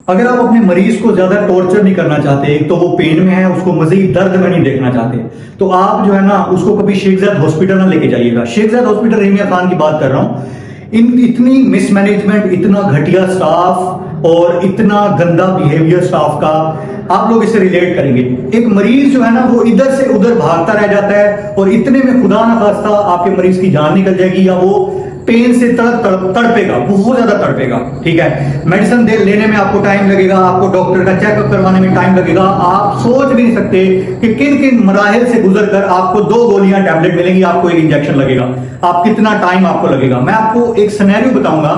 अगर आप अपने मरीज को ज्यादा टॉर्चर नहीं करना चाहते, एक तो वो पेन में है, उसको मजीद दर्द में नहीं देखना चाहते, तो आप जो है ना उसको कभी शेख ज़ायद हॉस्पिटल ना लेके जाइएगा। शेख ज़ायद हॉस्पिटल रहीमिया खान की बात कर रहा हूं। इतनी मिसमैनेजमेंट, इतना घटिया स्टाफ और इतना गंदा बिहेवियर स्टाफ का, आप लोग इससे रिलेट करेंगे। एक मरीज जो है ना वो इधर से उधर भागता रह जाता है और इतने में खुदा ना खास्ता आपके मरीज की जान निकल जाएगी या वो पेन से तड़पेगा, बहुत ज्यादा तड़पेगा। ठीक है, मेडिसिन लेने में आपको टाइम लगेगा, आपको डॉक्टर का चेकअप करवाने में टाइम लगेगा। आप सोच भी नहीं सकते कि किन किन मराहिल से गुजरकर आपको 2 गोलियां टैबलेट मिलेंगी, आपको एक इंजेक्शन लगेगा, आप कितना टाइम आपको लगेगा। मैं आपको एक सिनेरियो बताऊंगा।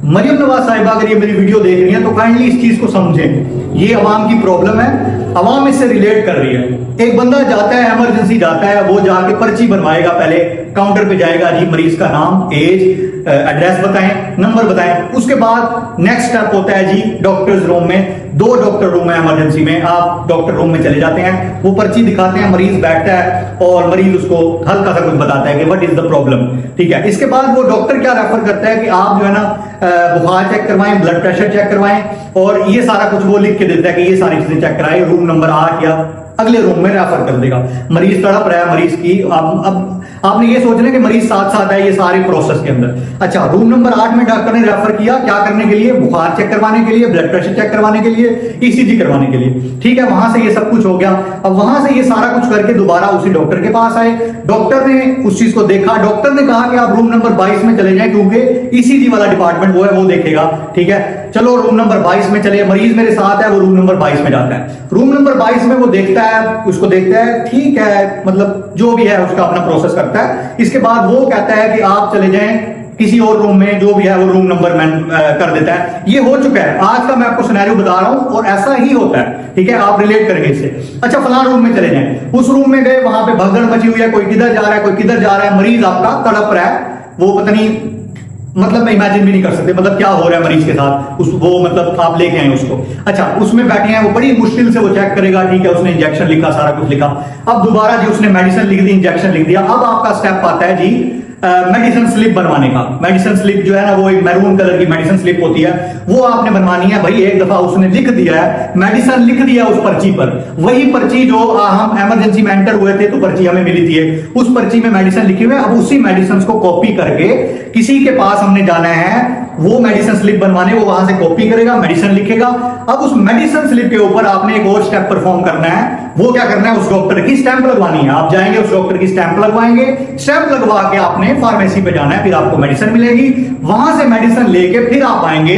मरियम नवाज साहिबा अगर ये मेरी वीडियो देख रही है तो काइंडली इस चीज को समझें, ये अवाम की प्रॉब्लम है, अवाम इससे रिलेट कर रही है। एक बंदा जाता है, इमरजेंसी जाता है, वो जाके पर्ची बनवाएगा, पहले काउंटर पे जाएगा, जी मरीज का नाम, एज, एड्रेस बताएं, नंबर बताएं। उसके बाद नेक्स्ट स्टेप होता है जी डॉक्टर्स रूम में, 2 डॉक्टर रूम है इमरजेंसी में, आप डॉक्टर रूम में चले जाते हैं, वो पर्ची दिखाते हैं, मरीज बैठता है और मरीज उसको हल्का सा कुछ बताता है कि व्हाट इज द प्रॉब्लम। ठीक है, इसके बाद वो डॉक्टर क्या रेफर करता है कि आप जो है ना बुखार चेक करवाएं, ब्लड प्रेशर चेक करवाएं, और ये सारा कुछ वो लिख के देता है कि ये सारी चीजें चेक कराएं, रूम नंबर 8 या अगले रूम में रेफर कर देगा। मरीज तड़प रहा है, मरीज की अब आपने ये सोचना कि मरीज साथ साथ है ये सारे प्रोसेस के अंदर। अच्छा, रूम नंबर 8 में डॉक्टर ने रेफर किया क्या करने के लिए? बुखार चेक करवाने के लिए, ब्लड प्रेशर चेक करवाने के लिए, ईसीजी करवाने के लिए। ठीक है, वहां से ये सब कुछ हो गया। अब वहां से ये सारा कुछ करके दोबारा उसी डॉक्टर के पास आए, डॉक्टर ने उस चीज को देखा, डॉक्टर ने कहा कि आप रूम नंबर 22 में चले जाएं क्योंकि ईसीजी वाला डिपार्टमेंट वो है, वो देखेगा। ठीक है, चलो रूम नंबर 22 में चले, मरीज मेरे साथ है, वो रूम नंबर 22 में जाता है। रूम नंबर 22 में वो देखता है, उसको देखता है, ठीक है, मतलब जो भी है उसका अपना प्रोसेस करता है। इसके बाद वो कहता है कि आप चले जाएं किसी और रूम में, जो भी है वो रूम नंबर मैन कर देता है। ये हो चुका है, आज का मैं आपको सिनेरियो बता रहा हूं और ऐसा ही होता है। ठीक है, आप रिलेट करेंगे इससे। अच्छा, फलां रूम में चले जाएं, उस रूम में गए, वहां पे भगदड़ मची हुई है, कोई किधर जा रहा है, कोई किधर जा रहा है, मरीज आपका तड़प रहा है, वो पता नहीं, मतलब मैं इमेजिन भी नहीं कर सकते मतलब क्या हो रहा है मरीज के साथ, उस वो मतलब आप लेके आए उसको। अच्छा, उसमें बैठे हैं, वो बड़ी मुश्किल से वो चेक करेगा। ठीक है, उसने इंजेक्शन लिखा, सारा कुछ लिखा। अब दोबारा जी उसने मेडिसिन लिख दी, इंजेक्शन लिख दिया। अब आपका स्टेप आता है जी मेडिसिन स्लिप बनवाने का। मेडिसिन स्लिप जो है ना वो एक मैरून कलर की मेडिसिन स्लिप होती है, वो आपने बनवानी है। भाई एक दफा उसने लिख दिया है, मेडिसिन लिख दिया उस पर्ची पर, वही पर्ची जो हम इमरजेंसी में एंटर हुए थे तो पर्ची हमें मिली थी, उस पर्ची में मेडिसिन लिखी हुई है। अब उसी मेडिसिन को कॉपी करके किसी के पास हमने जाना है, वो मेडिसिन स्लिप बनवाने, वो वहां से कॉपी करेगा, मेडिसिन लिखेगा। अब उस मेडिसिन स्लिप के ऊपर आपने एक और स्टेप परफॉर्म करना है। वो क्या करना है? उस डॉक्टर की स्टैंप लगवानी है। आप जाएंगे, उस डॉक्टर की स्टैंप लगवाएंगे, स्टैंप लगवा के आपने फार्मेसी पे जाना है, फिर आपको मेडिसिन मिलेगी। वहां से मेडिसिन लेके फिर आप आएंगे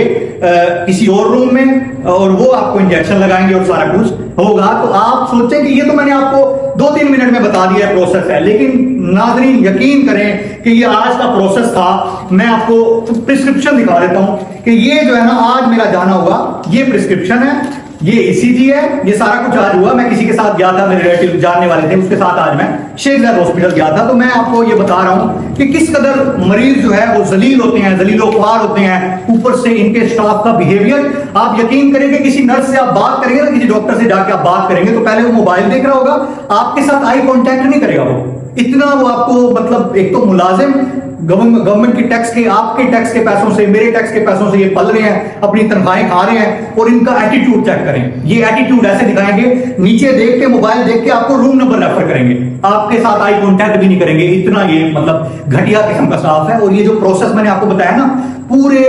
किसी और रूम में और वो आपको इंजेक्शन लगाएंगे और सारा कुछ होगा। तो आप सोचें कि ये तो मैंने आपको 2-3 मिनट में बता दिया प्रोसेस है, लेकिन नाज़रीन यकीन करें कि ये आज का प्रोसेस था। मैं आपको प्रिस्क्रिप्शन दिखा देता हूं कि ये जो है ना आज मेरा जाना हुआ, ये प्रिस्क्रिप्शन है, ये ईसीजी है, ये सारा कुछ आज हुआ। मैं किसी के साथ गया था, मेरे रिलेटिव जानने वाले थे, उसके साथ आज मैं शेख ज़ायद हॉस्पिटल गया था। तो मैं आपको ये बता रहा हूं कि किस कदर मरीज जो है वो जलील होते हैं, जलीलो ख्वार होते हैं। ऊपर से इनके स्टाफ का बिहेवियर, आप यकीन करेंगे किसी नर्स से आप बात करेंगे ना, किसी डॉक्टर से जाके आप बात करेंगे तो पहले वो मोबाइल देख रहा होगा, आपके साथ आई कांटेक्ट नहीं करेगा। वो इतना वो आपको मतलब, एक तो मुलाजिम गवर्नमेंट की टैक्स के, आपके टैक्स के पैसों से, मेरे टैक्स के पैसों से ये पल रहे हैं, अपनी तनख्वाहें खा रहे हैं, और इनका एटीट्यूड चेक करें। ये एटीट्यूड ऐसे दिखाएंगे, नीचे देख के, मोबाइल देख के आपको रूम नंबर रेफर करेंगे, आपके साथ आई कांटेक्ट भी नहीं करेंगे। इतना ये मतलब घटिया किस्म का स्टाफ है। और ये जो प्रोसेस मैंने आपको बताया ना, पूरे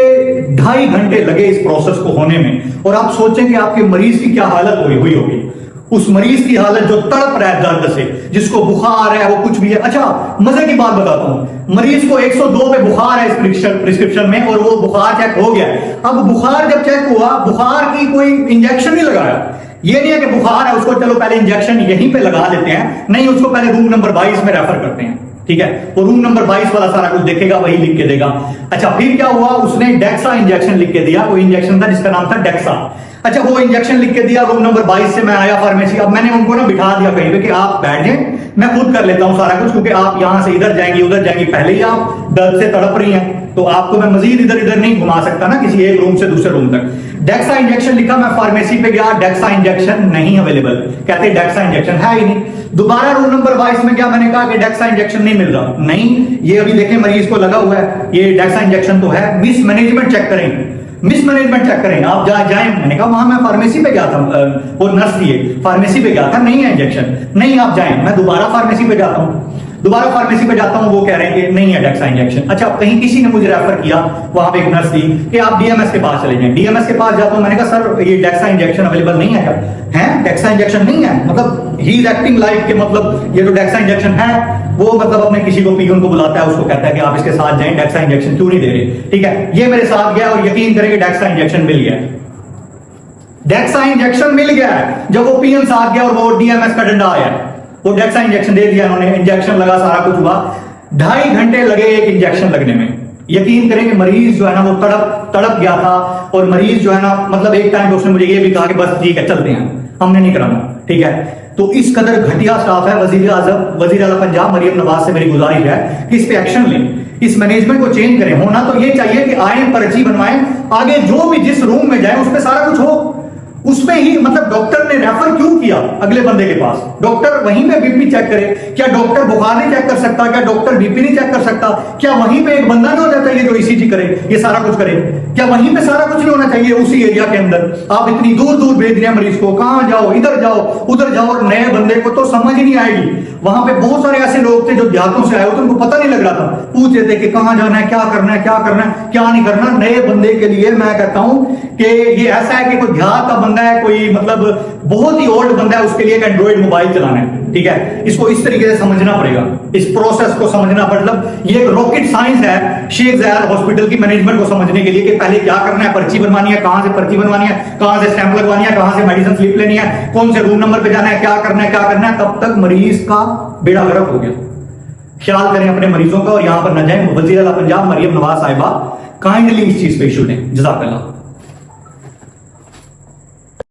2.5 घंटे लगे इस प्रोसेस को होने में। और आप सोचें कि आपके मरीज की क्या हालत हुई होगी, उस मरीज की हालत जो तड़प रहा है दर्द से, जिसको बुखार है, वो कुछ भी है। अच्छा, मजे की बात बताता हूं, मरीज को 102 पे बुखार है इस प्रिस्क्रिप्शन में, और वो बुखार चेक हो गया। अब बुखार जब चेक हुआ, बुखार की कोई इंजेक्शन नहीं लगाया। ये नहीं है कि बुखार है उसको चलो पहले इंजेक्शन यहीं पे लगा देते हैं, नहीं, उसको पहले रूम नंबर 22 में रेफर करते हैं। ठीक है, वो रूम नंबर 22 वाला सारा कुछ देखेगा, वही लिख के देगा। अच्छा, फिर क्या हुआ? उसने डेक्सा इंजेक्शन लिख के दिया, कोई इंजेक्शन था जिसका नाम था डेक्सा। अच्छा, वो इंजेक्शन लिख के दिया, रूम नंबर 22 से मैं आया फार्मेसी। अब मैंने उनको ना बिठा दिया कहीं पे कि आप बैठ जाएं, मैं खुद कर लेता हूं सारा कुछ, क्योंकि आप यहां से इधर जाएंगी उधर जाएंगी, पहले ही आप दर्द से तड़प रही हैं, तो आपको मैं मजीद इधर इधर नहीं घुमा सकता ना किसी एक रूम से दूसरे रूम तक। डेक्सा इंजेक्शन लिखा, मैं फार्मेसी पे गया, डेक्सा इंजेक्शन नहीं अवेलेबल, कहते डेक्सा इंजेक्शन है ही नहीं। दोबारा रूम नंबर 22 में गया, मैंने कहा कि डेक्सा इंजेक्शन नहीं मिल रहा, नहीं, ये अभी देखें मरीज को लगा हुआ है, ये डेक्सा इंजेक्शन तो है। मिसमैनेजमेंट चेक करें, मिसमैनेजमेंट चेक करें, आप जाएं। मैंने कहा वहां मैं फार्मेसी पे गया था, वो नर्स थी, फार्मेसी पे गया था, नहीं है इंजेक्शन, नहीं आप जाएं। मैं दोबारा फार्मेसी पे जाता हूं, दोबारा फार्मेसी पे जाता हूं, वो कह रहे हैं कि नहीं है डेक्सा इंजेक्शन। अच्छा, कहीं किसी ने मुझे रेफर किया, वहां पे एक नर्स थी कि आप डीएमएस के पास चले जाएं। डीएमएस के पास जाता हूं, मैंने कहा सर ये डेक्सा इंजेक्शन अवेलेबल नहीं है क्या? है डेक्सा इंजेक्शन नहीं है, मतलब ही इज एक्टिंग लाइक के मतलब ये जो डेक्सा इंजेक्शन है वो मतलब अपने किसी को पीओन को बुलाता है, उसको कहता है कि आप इसके साथ जाएं, डेक्सा इंजेक्शन क्यों नहीं दे रहे? ठीक है, ये मेरे साथ गया और यकीन करें कि डेक्सा इंजेक्शन मिल गया, डेक्सा इंजेक्शन मिल गया है। जब वो पीएन साथ गया और वो डीएमएस का डंडा आया, वो डेक्सा इंजेक्शन दे दिया उन्होंने, इंजेक्शन लगा, सारा कुछ हुआ। 2.5 घंटे लगे एक इंजेक्शन लगने में। यकीन करेंगे मरीज जो है ना वो तड़प गया था, और मरीज जो है ना मतलब एक टाइम पे उसने मुझे ये भी कहा कि बस ठीक है चलते हैं, हमने नहीं कराना। ठीक है, तो इस कदर घटिया स्टाफ है। वजीर आला पंजाब मरियम नवाज से मेरी गुजारिश है कि इस पे एक्शन लें, इस मैनेजमेंट को चेंज करें। होना तो ये चाहिए कि आए, पर्ची बनवाएं, आगे जो भी जिस रूम में जाए उसमें सारा कुछ हो, उसमें ही मतलब डॉक्टर ने रेफर क्यों किया अगले बंदे के पास? डॉक्टर वहीं पे बीपी चेक करे, क्या डॉक्टर बुखार नहीं चेक कर सकता? क्या डॉक्टर बीपी नहीं चेक कर सकता? क्या वहीं पे एक बंदा नहीं होना चाहिए जो ईसीजी करे, ये सारा कुछ करे? क्या वहीं पे सारा कुछ नहीं होना चाहिए उसी एरिया के अंदर? आप इतनी दूर दूर भेज रहे हैं मरीज को, कहां जाओ, इधर जाओ उधर जाओ, और नए बंदे को तो समझ ही नहीं आएगी। वहां पे बहुत सारे ऐसे लोग थे जो देहातों से आए होते, उनको पता नहीं लग रहा था, पूछ रहे थे कि कहां जाना है, क्या करना है, क्या करना है, क्या नहीं करना। नए बंदे के लिए मैं कहता हूं कि ये ऐसा है कि कोई देहात का बंदा है, कोई मतलब बहुत ही ओल्ड बंदा है, उसके लिए एक एंड्रॉइड मोबाइल चलाना है। ठीक है, इसको इस तरीके से समझना पड़ेगा, इस प्रोसेस को समझना, मतलब ये एक रॉकेट साइंस है शेख ज़ायद हॉस्पिटल की मैनेजमेंट को समझने के लिए कि पहले क्या करना है, पर्ची बनवानी है, कहां से पर्ची बनवानी है, कहां से स्टैंप लगवानी है, कहां से मेडिसिन स्लिप लेनी है, कौन से रूम नंबर पे जाना है, क्या करना है, क्या करना है। तब तक मरीज का बेड़ा गर्क हो गया। ख्याल करें अपने मरीजों का और यहां पर न जाए। वज़ीर आला पंजाब मरियम नवाज साहिबा काइंडली इस चीज पे इशू लें। जज़ाकल्लाह।